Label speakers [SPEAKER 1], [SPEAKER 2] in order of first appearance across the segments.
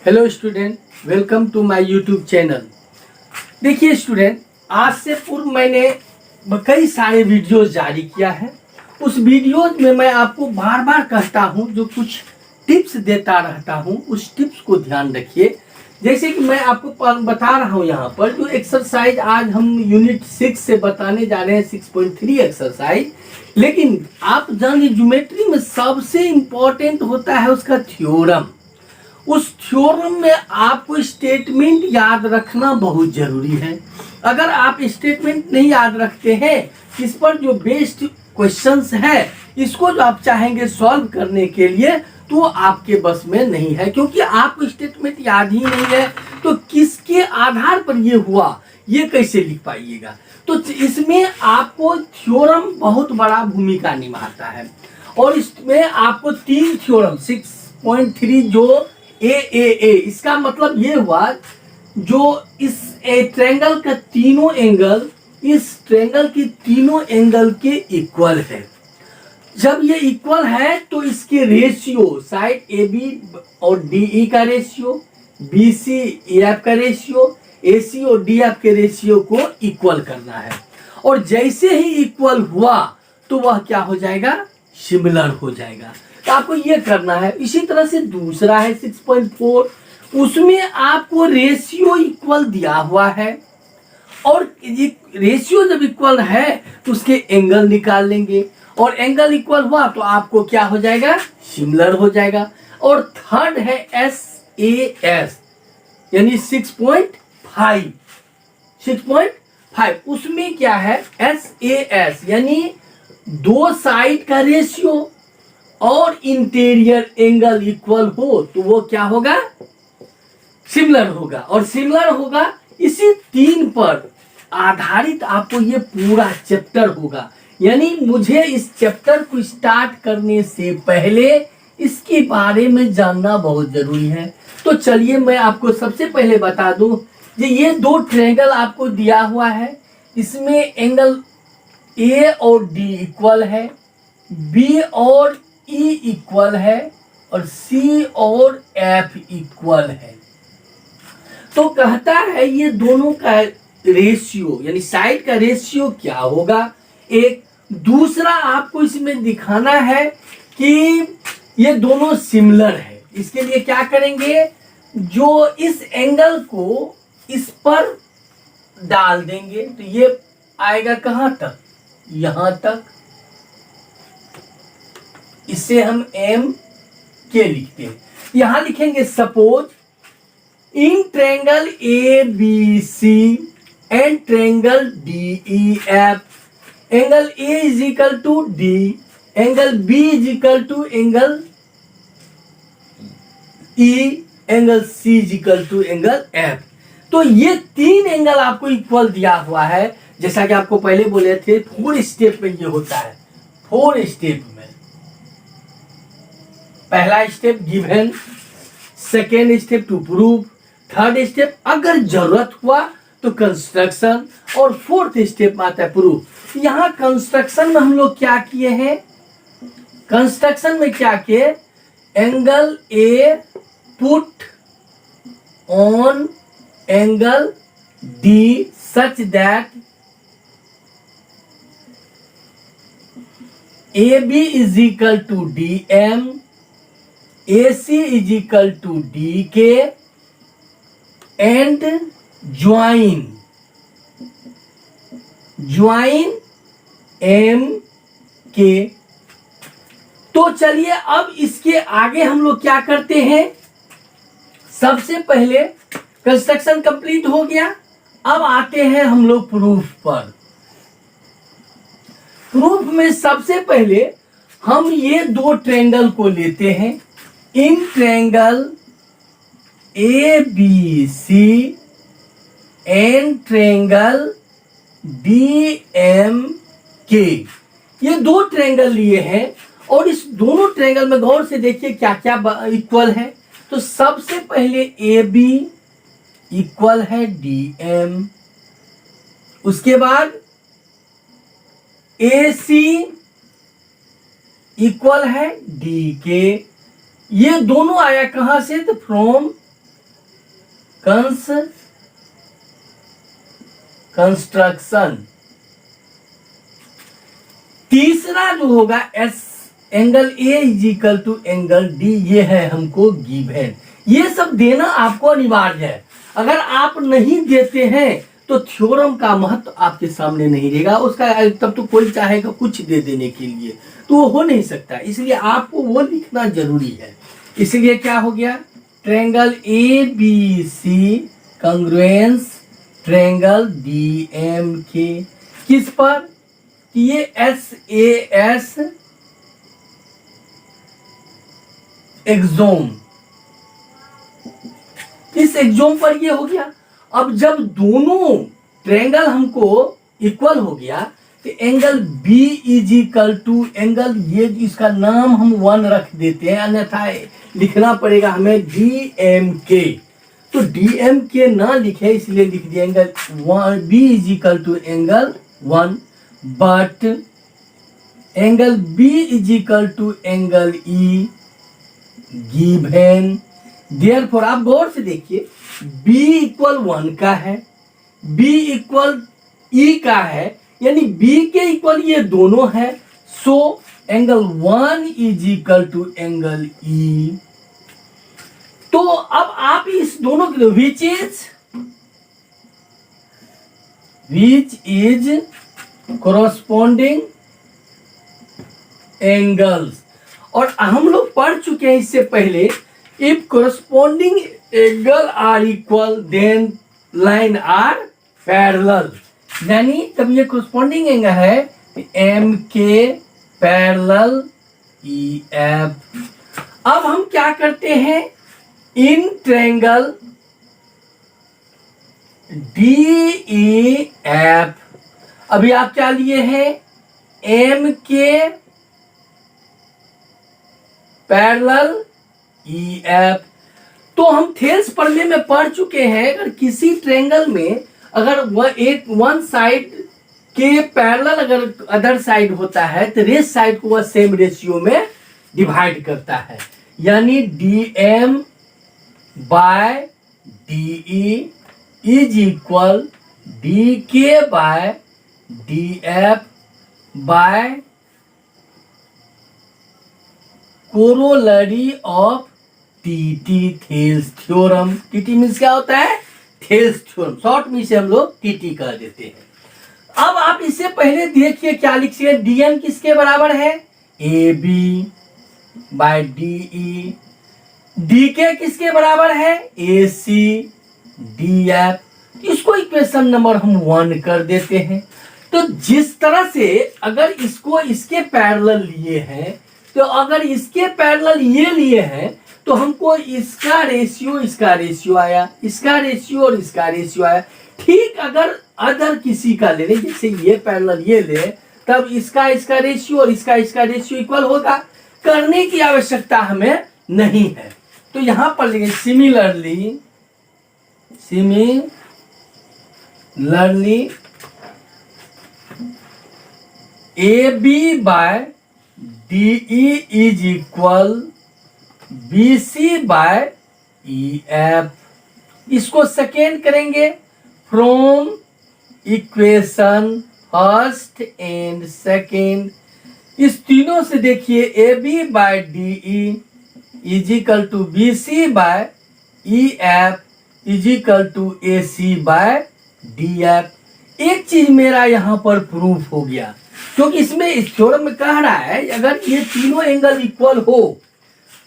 [SPEAKER 1] Hello student, welcome to my YouTube channel. देखिए student, आज से पूर्व मैंने कई सारे वीडियोस जारी किया है। उस वीडियोस में मैं आपको बार बार कहता हूं, जो कुछ टिप्स देता रहता हूं, उस टिप्स को ध्यान रखिए। जैसे कि मैं आपको बता रहा हूं, यहाँ पर जो एक्सरसाइज आज हम यूनिट 6 से बताने जा रहे हैं, 6.3 एक्सरसाइज। लेकिन आप जानिए, ज्योमेट्री में सबसे इम्पोर्टेंट होता है उसका थ्योरम। उस थ्योरम में आपको स्टेटमेंट याद रखना बहुत जरूरी है। अगर आप स्टेटमेंट नहीं याद रखते हैं, इस पर जो बेस्ड क्वेश्चंस है, इसको जो आप चाहेंगे सॉल्व करने के लिए, तो आपके बस में नहीं है, क्योंकि आपको स्टेटमेंट याद ही नहीं है। तो किसके आधार पर ये हुआ, ये कैसे लिख पाइएगा। तो इसमें आपको थ्योरम बहुत बड़ा भूमिका निभाता है। और इसमें आपको 3 थ्योरम 6.3 जो ए इसका मतलब ये हुआ, जो इस ट्रायंगल का तीनों एंगल इस ट्रायंगल की तीनों एंगल के इक्वल है। जब ये इक्वल है तो इसके रेशियो, साइड ए बी और डी ई का ratio, B C A F का रेशियो, ए सी और डी एफ के रेशियो को इक्वल करना है। और जैसे ही इक्वल हुआ तो वह क्या हो जाएगा, सिमिलर हो जाएगा। तो आपको ये करना है। इसी तरह से दूसरा है 6.4, उसमें आपको रेशियो इक्वल दिया हुआ है, और रेशियो जब इक्वल है तो उसके एंगल निकाल लेंगे, और एंगल इक्वल हुआ तो आपको क्या हो जाएगा, सिमिलर हो जाएगा। और थर्ड है SAS, यानी 6.5, उसमें क्या है, SAS यानी दो साइड का रेशियो और इंटीरियर एंगल इक्वल हो तो वो क्या होगा, सिमिलर होगा। और सिमिलर होगा, इसी 3 पर आधारित आपको ये पूरा चैप्टर होगा। यानी मुझे इस चैप्टर को स्टार्ट करने से पहले इसके बारे में जानना बहुत जरूरी है। तो चलिए मैं आपको सबसे पहले बता दूं, ये 2 ट्रायंगल आपको दिया हुआ है। इसमें एंगल ए और डी इक्वल है, बी और ई इक्वल है, और सी और एफ इक्वल है। तो कहता है ये दोनों का रेशियो, यानी साइड का रेशियो क्या होगा। एक दूसरा आपको इसमें दिखाना है कि ये दोनों सिमिलर है। इसके लिए क्या करेंगे, जो इस एंगल को इस पर डाल देंगे तो ये आएगा कहां तक, यहां तक। इसे हम एम के लिखते हैं। यहां लिखेंगे suppose in triangle A B C and triangle D E F, angle A is equal to D, angle B is equal to angle E, angle C is equal to angle F. तो ये 3 angle आपको equal दिया हुआ है। जैसा कि आपको पहले बोले थे, 4 स्टेप में ये होता है। 4 स्टेप में पहला step given, second step to prove, third step अगर जरूरत हुआ तो कंस्ट्रक्शन, और फोर्थ स्टेप में आता है प्रूफ। यहां कंस्ट्रक्शन में हम लोग क्या किए हैं, कंस्ट्रक्शन में क्या किए, angle A put on angle D such that A B is equal to D M, AC is equal to DK and join MK। तो चलिए अब इसके आगे हम लोग क्या करते हैं, सबसे पहले कंस्ट्रक्शन कंप्लीट हो गया। अब आते हैं हम लोग प्रूफ पर। प्रूफ में सबसे पहले हम ये 2 ट्रायंगल को लेते हैं, in triangle A B C and triangle D M K, ये 2 ट्रायंगल लिए हैं। और इस दोनों ट्रायंगल में गौर से देखिए क्या क्या इक्वल है। तो सबसे पहले ए बी इक्वल है डी एम, उसके बाद ए सी इक्वल है डी के। ये दोनों आया कहां से, तो फ्रॉम कंस्ट्रक्शन। तीसरा जो होगा as angle A is equal to angle D, ये है हमको गिवन। ये सब देना आपको अनिवार्य है। अगर आप नहीं देते हैं तो थ्योरम का महत्व आपके सामने नहीं रहेगा। उसका तब तो कोई चाहेगा कुछ दे देने के लिए, तो वो हो नहीं सकता। इसलिए आपको वो लिखना जरूरी है। इसलिए क्या हो गया, triangle A B C congruence triangle D M K, किस पर, कि ये एस ए एस एक्सोम, इस एक्सोम पर ये हो गया। अब जब दोनों ट्रायंगल हमको इक्वल हो गया तो angle B is equal to angle, ये इसका नाम हम 1 रख देते हैं, अन्यथा लिखना पड़ेगा हमें डी एम के। तो डी एम के ना लिखे इसलिए लिख दिया angle B is equal to angle 1, but angle B is equal to angle E given. Therefore आप गौर से देखिए, b इक्वल 1 का है, b इक्वल e का है, यानी b के इक्वल ये दोनों है। So angle 1 is equal to angle e। तो अब आप इस दोनों के लिए विच इज कोरस्पॉन्डिंग एंगल्स, और हम लोग पढ़ चुके हैं इससे पहले, if corresponding angle are equal then line are parallel, यानी तब ये कोरस्पॉन्डिंग एंगल है M K parallel E F. अब हम क्या करते हैं, in triangle D E F, अभी आप क्या लिए हैं, M K parallel E F. तो हम थेल्स पढ़ने में पढ़ चुके हैं, अगर किसी ट्रायंगल में अगर वन साइड के पैरेलल अगर अदर साइड होता है तो रेस साइड को वह सेम रेशियो में डिवाइड करता है, यानी D M by D E is equal D K by D F by corollary of TT Thales theorem. TT means क्या होता है, थेल्स थ्योरम, शॉर्ट में इसे हम लोग टीटी कह देते हैं। अब आप इससे पहले देखिए क्या लिखिए, डीएम किसके बराबर है, A B by D E, D K किसके बराबर है, ए सी डी एफ। इसको इक्वेशन नंबर हम 1 कर देते हैं। तो जिस तरह से अगर इसको इसके पैरेलल लिए हैं, तो अगर इसके पैरेलल ये लिए हैं तो हमको इसका रेशियो आया, इसका रेशियो और इसका रेशियो आया। ठीक अगर अदर किसी का ले लें, जैसे ये पैरेलल ये ले, तब इसका रेशियो और इसका रेशियो इक्वल होगा। करने की आवश्यकता हमें नहीं है। तो यहां पर लेंगे similarly A B by D E is equal B C by E F. इसको सेकेंड करेंगे from equation first and second. इस तीनों से देखिए A B by D E is equal to B C by E F is equal to A C by D F. एक चीज मेरा यहां पर प्रूफ हो गया, क्योंकि इसमें इस थ्योरम में कह रहा है अगर ये तीनों एंगल इक्वल हो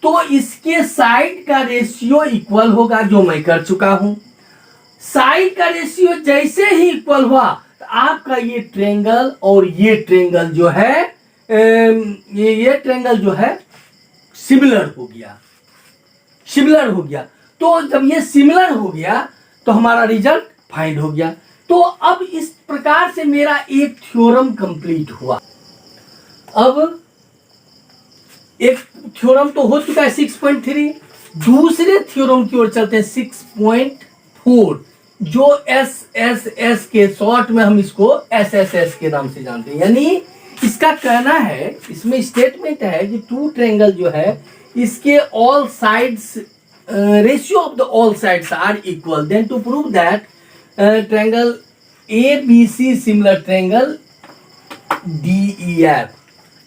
[SPEAKER 1] तो इसके साइड का रेशियो इक्वल होगा, जो मैं कर चुका हूं। साइड का रेशियो जैसे ही इक्वल हुआ तो आपका ये ट्रायंगल और ये ट्रायंगल जो है ये ट्रायंगल जो है सिमिलर हो गया। तो जब ये सिमिलर हो गया तो हमारा रिजल्ट फाइंड हो गया। तो अब इस प्रकार से मेरा एक थ्योरम कंप्लीट हुआ। अब एक थ्योरम तो हो चुका है 6.3, दूसरे थ्योरम की ओर चलते हैं 6.4, जो एस के शॉर्ट में हम इसको एस के नाम से जानते हैं। यानी इसका कहना है, इसमें स्टेटमेंट है कि टू ट्रायंगल जो है इसके all sides ratio of the all sides are equal, then to prove that triangle ABC similar triangle DEF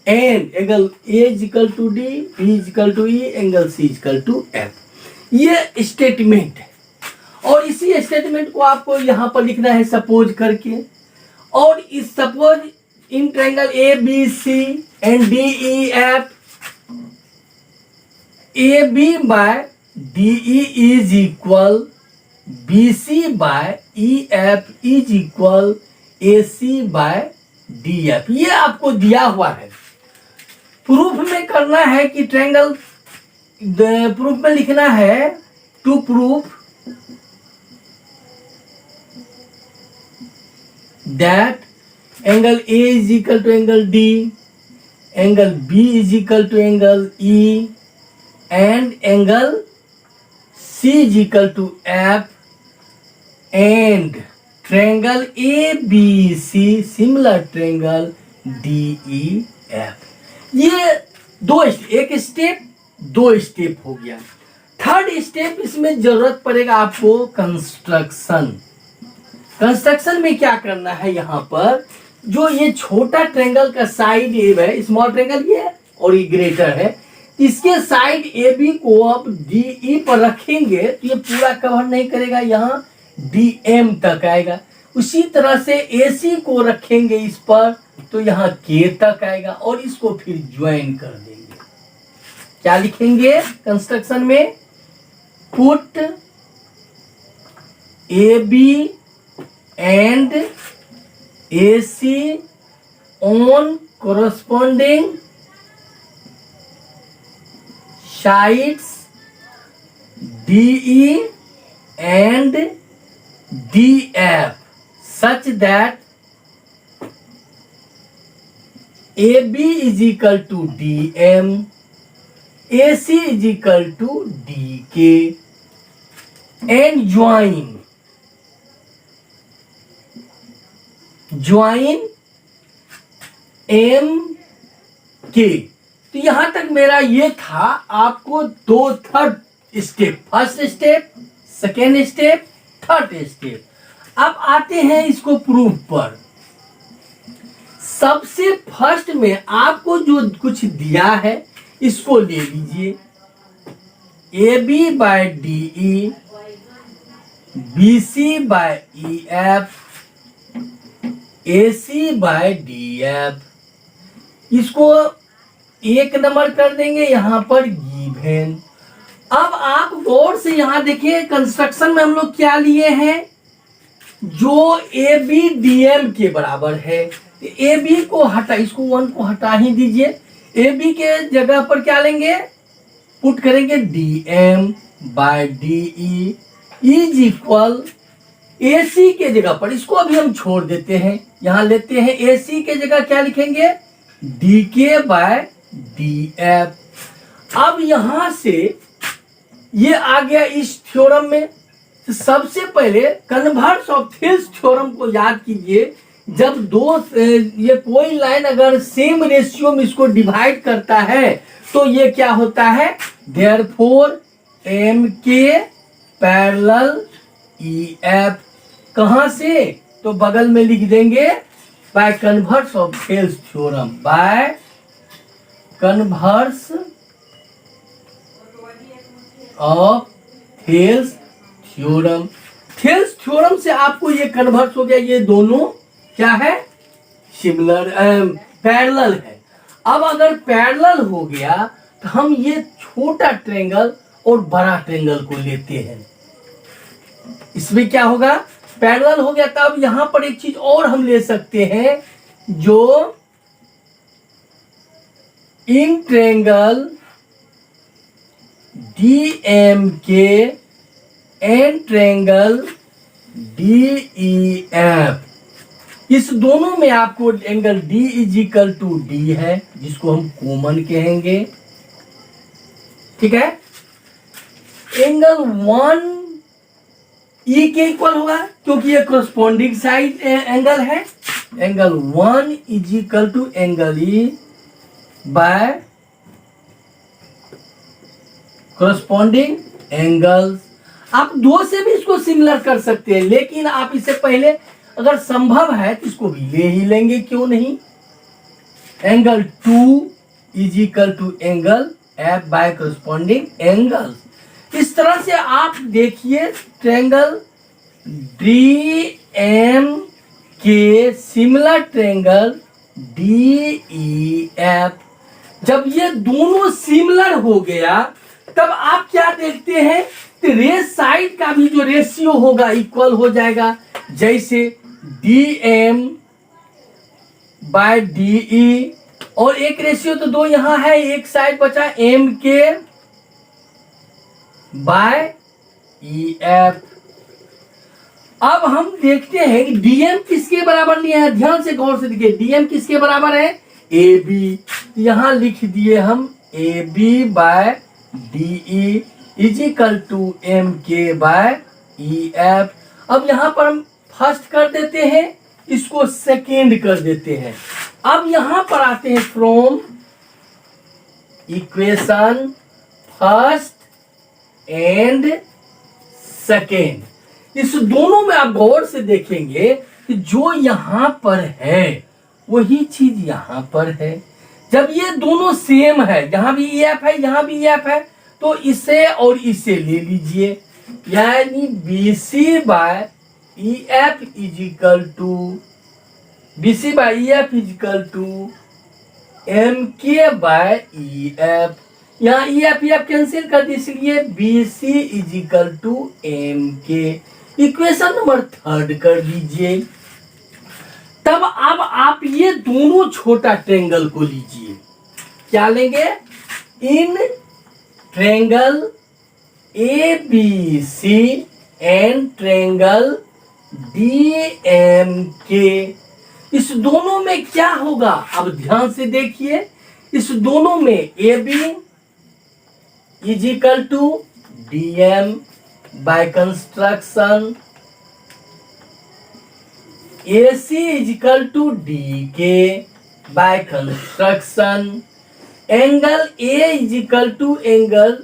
[SPEAKER 1] and angle A is equal to D, B is equal to E, angle C is equal to F. ये statement है और इसी statement को आपको यहाँ पर लिखना है सपोज करके। और इस suppose in triangle A B C and D E F, A B by D E is equal B C by E F is equal A C by D F. ये आपको दिया हुआ है। प्रूफ में करना है कि ट्रायंगल, प्रूफ में लिखना है to proof that angle A is equal to angle D, angle B is equal to angle E, and angle C is equal to F, and triangle ABC similar triangle DEF। ये एक step, दो step हो गया। Third step इसमें जरूरत पड़ेगा आपको construction. Construction में क्या करना है, यहाँ पर जो ये छोटा ट्रायंगल का साइड ए है, स्मॉल ट्रायंगल ये है और ये ग्रेटर है, इसके साइड ए बी को आप डी ई पर रखेंगे तो ये पूरा कवर नहीं करेगा, यहाँ डी एम तक आएगा। उसी तरह से ए सी को रखेंगे इस पर तो यहाँ के तक आएगा और इसको फिर ज्वाइन कर देंगे। क्या लिखेंगे कंस्ट्रक्शन में, put A B and AC on corresponding sides DE and DF such that AB is equal to DM, AC is equal to DK, and join M K. तो यहां तक मेरा ये था। आपको दो third step, first step, second step, third step. अब आते हैं इसको प्रूफ पर। सबसे फर्स्ट में आपको जो कुछ दिया है इसको ले लीजिए, A B by D E, B C by E F, AC by D F, इसको एक नंबर कर देंगे यहाँ पर गिवन। अब आप गौर से यहाँ देखिए कंस्ट्रक्शन में हम लोग क्या लिए हैं, जो ए बी डी एम के बराबर है। ए बी को हटा, इसको 1 को हटा ही दीजिए। ए बी के जगह पर क्या लेंगे, पुट करेंगे D M by D E is equal AC के जगह पर, इसको अभी हम छोड़ देते हैं, यहां लेते हैं AC के जगह क्या लिखेंगे, DK बाय DF। अब यहां से ये आ गया इस थ्योरम में। तो सबसे पहले कन्वर्स ऑफ थिल्स थ्योरम को याद कीजिए। जब दो ये कोई लाइन अगर सेम रेशियो में इसको डिवाइड करता है तो ये क्या होता है, देयरफॉर MK पैरेलल EF। कहां से, तो बगल में लिख देंगे by converse of Thales theorem, by converse of Thales theorem. Thales theorem से आपको ये कन्वर्स हो गया, ये दोनों क्या है, सिमिलर, पैरेलल है। अब अगर पैरेलल हो गया तो हम ये छोटा ट्रायंगल और बड़ा ट्रायंगल को लेते हैं। इसमें क्या होगा, पैरेलल हो गया। तब यहां पर एक चीज और हम ले सकते हैं, जो in triangle DMK and triangle DEF, इस दोनों में आपको angle D is equal to D है, जिसको हम कॉमन कहेंगे। ठीक है, एंगल 1 E के इक्वल होगा क्योंकि ये कोरस्पोंडिंग साइड एंगल है। Angle 1 is equal to angle E by corresponding angles. आप 2 से भी इसको सिमिलर कर सकते हैं, लेकिन आप इसे पहले अगर संभव है तो इसको भी ले ही लेंगे, क्यों नहीं। Angle 2 is equal to angle F by corresponding angles. इस तरह से आप देखिए triangle D M K similar triangle D E F. जब ये दोनों सिमिलर हो गया तब आप क्या देखते हैं कि रेस साइड का भी जो रेशियो होगा इक्वल हो जाएगा। जैसे D M by D E, और एक रेशियो तो 2 यहां है, एक साइड बचा M K by E F. अब हम देखते हैं कि डीएम किसके बराबर लिया है, ध्यान से गौर से देखिए। डीएम किसके बराबर है, ए बी। यहां लिख दिए हम A B by D is equal to M K by E F. अब यहां पर हम फर्स्ट कर देते हैं, इसको सेकेंड कर देते हैं। अब यहां पर आते हैं from equation first and second. इस दोनों में आप गौर से देखेंगे कि जो यहां पर है वही चीज यहां पर है। जब ये दोनों सेम है, यहां भी ई एफ है यहां भी ई एफ है, तो इसे और इसे ले लीजिए, यानी B C by E F is equal to BC by E F is equal to M K by E F. यहाँ ई एफ कैंसिल कर दी, इसलिए BC is equal to M K. Equation number 3 कर दीजिए। तब अब आप ये दोनों छोटा ट्रायंगल को लीजिए, क्या लेंगे, इन triangle ABC and triangle DMK। इस दोनों में क्या होगा, अब ध्यान से देखिए। इस दोनों में AB is equal to DM by construction, AC is equal to DK by construction, angle A is equal to angle,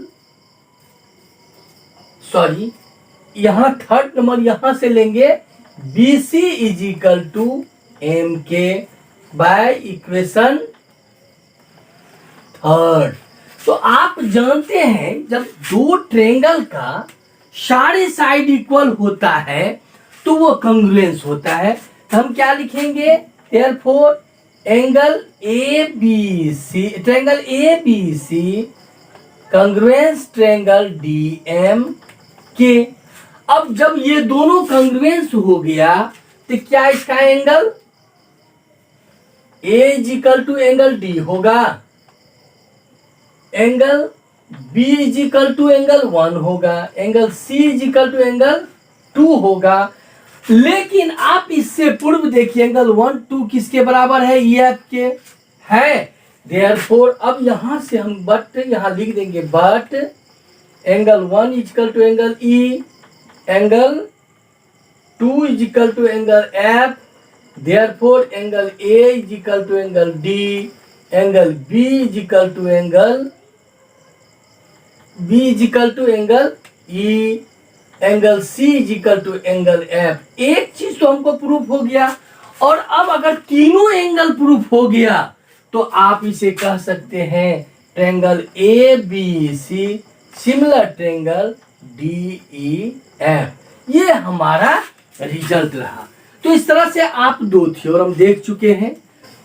[SPEAKER 1] sorry यहां 3rd नंबर यहां से लेंगे, BC is equal to M K by equation 3rd। तो आप जानते हैं जब 2 triangle का सारे साइड इक्वल होता है तो वो कंग्रुएंस होता है। तो हम क्या लिखेंगे, therefore angle ABC, triangle ABC congruence triangle DMK। अब जब ये दोनों कंग्रुएंस हो गया तो क्या इसका angle A is equal to angle D होगा, angle B is equal to angle 1 होगा, angle C is equal to angle 2 होगा। लेकिन आप इससे पूर्व देखिए एंगल 1, 2 किसके बराबर है, EF के है। देयरफॉर अब यहां से हम बट यहां लिख देंगे, but angle 1 is equal to angle E, angle 2 is equal to angle F। Therefore angle A is equal to angle D, angle B is equal to angle E, angle C is equal to angle F। एक चीज तो हमको proof हो गया, और अब अगर तीनों एंगल प्रूफ हो गया तो आप इसे कह सकते हैं triangle ABC similar triangle DEF। ये हमारा रिजल्ट रहा। तो इस तरह से आप 2 थ्योरम देख चुके हैं।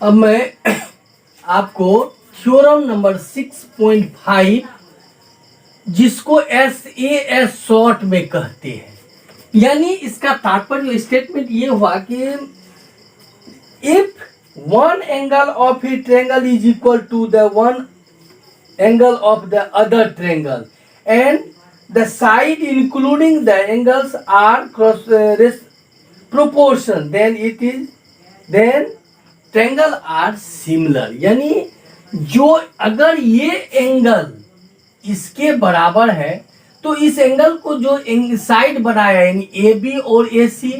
[SPEAKER 1] अब मैं आपको थ्योरम नंबर 6.5, जिसको SAS शॉर्ट में कहते हैं, यानी इसका तात्पर्य स्टेटमेंट ये हुआ कि if one angle of a triangle is equal to the one angle of the other triangle and the side including the angles are cross proportion, then triangle are similar। यानी जो अगर ये एंगल इसके बराबर है तो इस एंगल को जो साइड बनाया यानी AB और AC,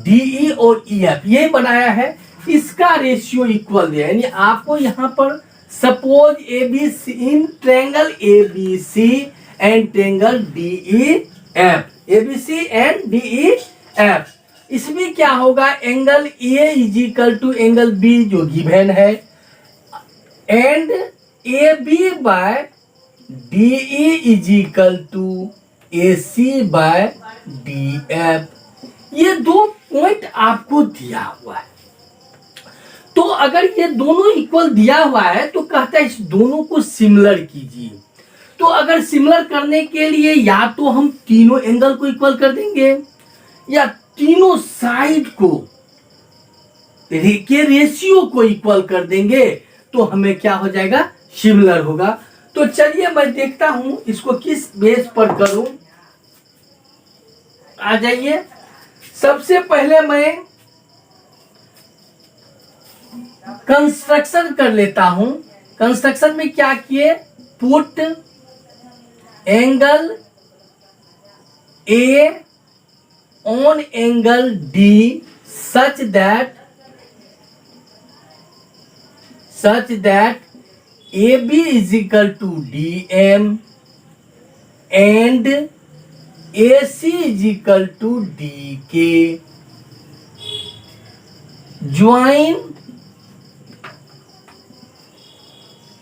[SPEAKER 1] DE और EF ये बनाया है, इसका रेशियो इक्वल है। यानी आपको यहाँ पर suppose ABC in triangle ABC and triangle DEF, ABC and DEF। इसमें क्या होगा, angle A is equal to angle B जो गिवन है, and AB by DE is equal to AC by DF। ये दो पॉइंट आपको दिया हुआ है। तो अगर ये दोनों इक्वल दिया हुआ है तो कहता है इस दोनों को सिमिलर कीजिए। तो अगर सिमिलर करने के लिए या तो हम तीनों एंगल को इक्वल कर देंगे या तीनों साइड को के रेशियो को इक्वल कर देंगे तो हमें क्या हो जाएगा, सिमिलर होगा। तो चलिए मैं देखता हूं इसको किस बेस पर करूं। आ जाइए, सबसे पहले मैं कंस्ट्रक्शन कर लेता हूं। कंस्ट्रक्शन में क्या किए, put angle A on angle D such that AB is equal to DM and AC is equal to DK. Join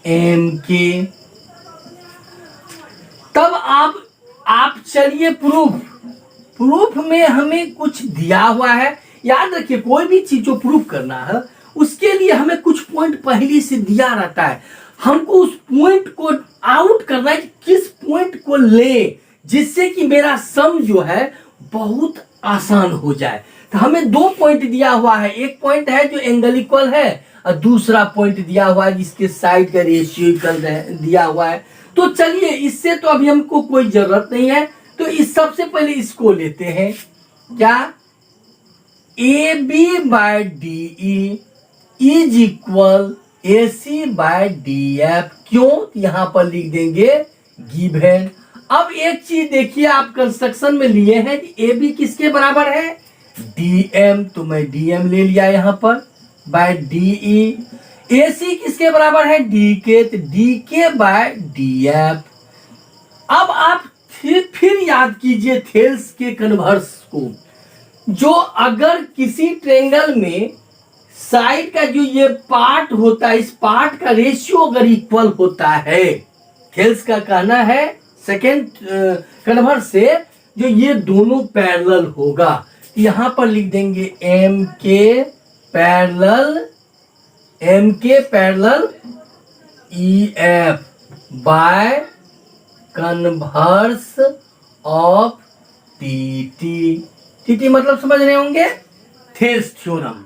[SPEAKER 1] MK। तब आप चलिए प्रूफ में हमें कुछ दिया हुआ है। याद रखिए, कोई भी चीज जो प्रूफ करना है उसके लिए हमें कुछ पॉइंट पहले से दिया रहता है। हमको उस पॉइंट को आउट करना है कि किस पॉइंट को ले जिससे कि मेरा सम जो है बहुत आसान हो जाए। तो हमें दो पॉइंट दिया हुआ है, एक पॉइंट है जो एंगल इक्वल है और दूसरा पॉइंट दिया हुआ है जिसके साइड का रेशियो इक्वल दिया हुआ है। तो चलिए, इससे तो अभी हमको कोई जरूरत नहीं है, तो इस सबसे पहले इसको लेते हैं। क्या, AB by DE is equal AC by DF। क्यों, यहां पर लिख देंगे गिवन। अब एक चीज देखिए, आप कंस्ट्रक्शन में लिए हैं कि AB किसके बराबर है, DM, तो मैं DM ले लिया यहां पर, बाय DE। AC किसके बराबर है, DK, तो DK बाय DF। अब आप फिर याद कीजिए थेल्स के कन्वर्स को, जो अगर किसी ट्रायंगल में साइड का जो ये पार्ट होता है, इस पार्ट का रेशियो अगर इक्वल होता है, थेल्स का कहना है सेकेंड कन्वर्स से, जो ये दोनों पैरेलल होगा, यहां पर लिख देंगे MK parallel EF by converse of TT मतलब समझ रहे होंगे, थेल्स थ्योरम।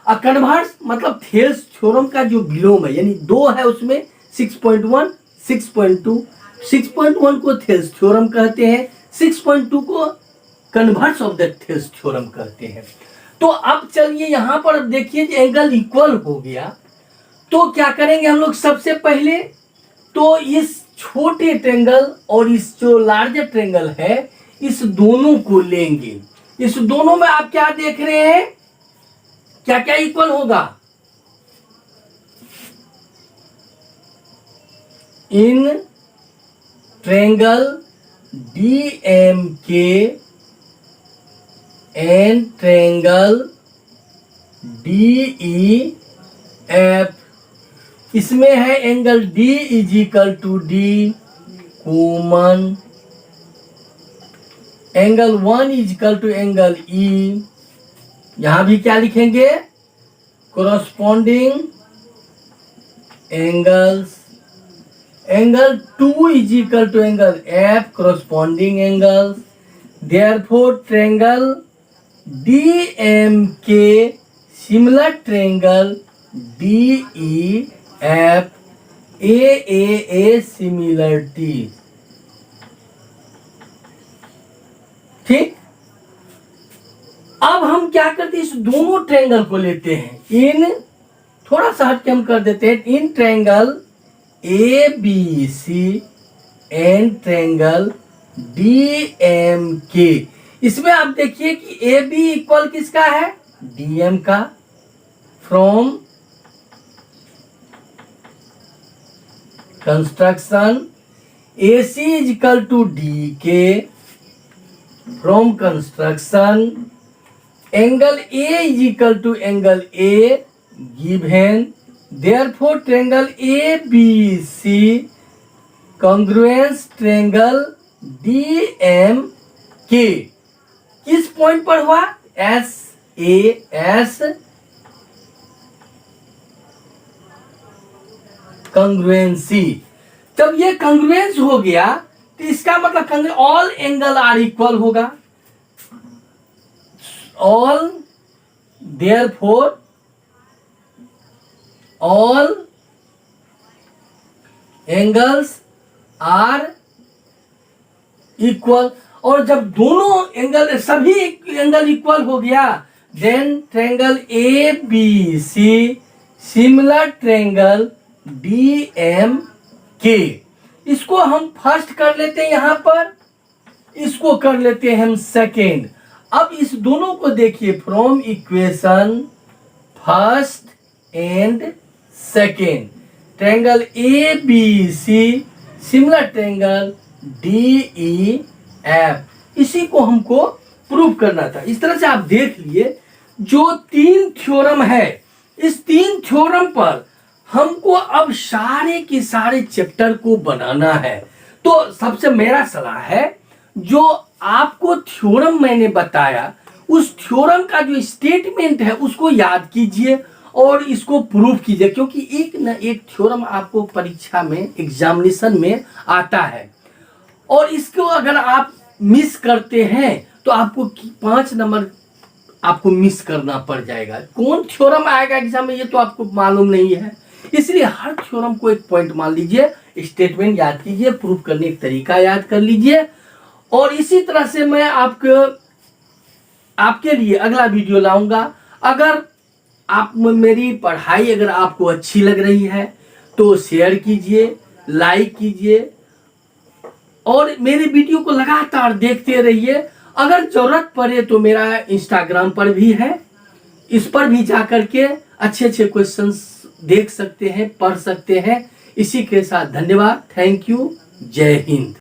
[SPEAKER 1] अब कन्वर्स मतलब थेल्स थ्योरम का जो विलोम है, यानी दो है उसमें 6.1, 6.2। 6.1 को थेल्स थ्योरम कहते हैं, 6.2 को converse of the Thales theorem कहते हैं। तो अब चलिए यहां पर देखिए एंगल इक्वल हो गया, तो क्या करेंगे हम लोग, सबसे पहले तो इस छोटे ट्रायंगल और इस जो लार्जर ट्रायंगल है, इस दोनों को लेंगे। इस दोनों में आप क्या देख रहे हैं, क्या क्या इक्वल होगा, in triangle DMK and triangle DEF। इसमें है angle D is equal to D common, angle 1 is equal to angle E। यहां भी क्या लिखेंगे, corresponding angles. Angle 2 is equal to angle F, corresponding angles. Therefore triangle DMK similar triangle DEF AAA similarity. ठीक, अब हम क्या करते हैं, इस दोनों ट्रायंगल को लेते हैं, इन थोड़ा सा हट के हम कर देते हैं, in triangle ABC and triangle DMK। इसमें आप देखिए कि AB इक्वल किसका है, DM का। From construction AC is equal to DK from construction. Angle A is equal to angle A given. Therefore, triangle ABC congruence triangle DMK किस point पर हुआ? SAS कंग्रुएंसी। जब ये कंग्रुएंस हो गया तो इसका मतलब ऑल एंगल आर इक्वल होगा। All therefore all angles are equal. और जब दोनों एंगल सभी एंगल इक्वल हो गया then triangle ABC similar triangle DMK। इसको हम फर्स्ट कर लेते हैं, यहां पर इसको कर लेते हैं हम सेकेंड। अब इस दोनों को देखिए from equation first and second, triangle ABC similar triangle DEF, इसी को हमको प्रूव करना था। इस तरह से आप देख लिए जो 3 थ्योरम है, इस 3 थ्योरम पर हमको अब सारे के सारे चैप्टर को बनाना है। तो सबसे मेरा सलाह है जो आपको थ्योरम मैंने बताया उस थ्योरम का जो स्टेटमेंट है उसको याद कीजिए और इसको प्रूफ कीजिए, क्योंकि एक न एक थ्योरम आपको परीक्षा में एग्जामिनेशन में आता है और इसको अगर आप मिस करते हैं तो आपको 5 नंबर आपको मिस करना पड़ जाएगा। कौन थ्योरम आएगा एग्जाम में ये तो आपको मालूम नहीं है, इसलिए हर थ्योरम को एक पॉइंट मान लीजिए, स्टेटमेंट याद कीजिए, प्रूफ करने का तरीका याद कर लीजिए। और इसी तरह से मैं आपके लिए अगला वीडियो लाऊंगा। अगर आप मेरी पढ़ाई अगर आपको अच्छी लग रही है तो शेयर कीजिए, लाइक कीजिए और मेरे वीडियो को लगातार देखते रहिए। अगर जरूरत पड़े तो मेरा इंस्टाग्राम पर भी है, इस पर भी जाकर के अच्छे अच्छे क्वेश्चंस देख सकते हैं, पढ़ सकते हैं। इसी के साथ धन्यवाद, थैंक यू, जय हिंद।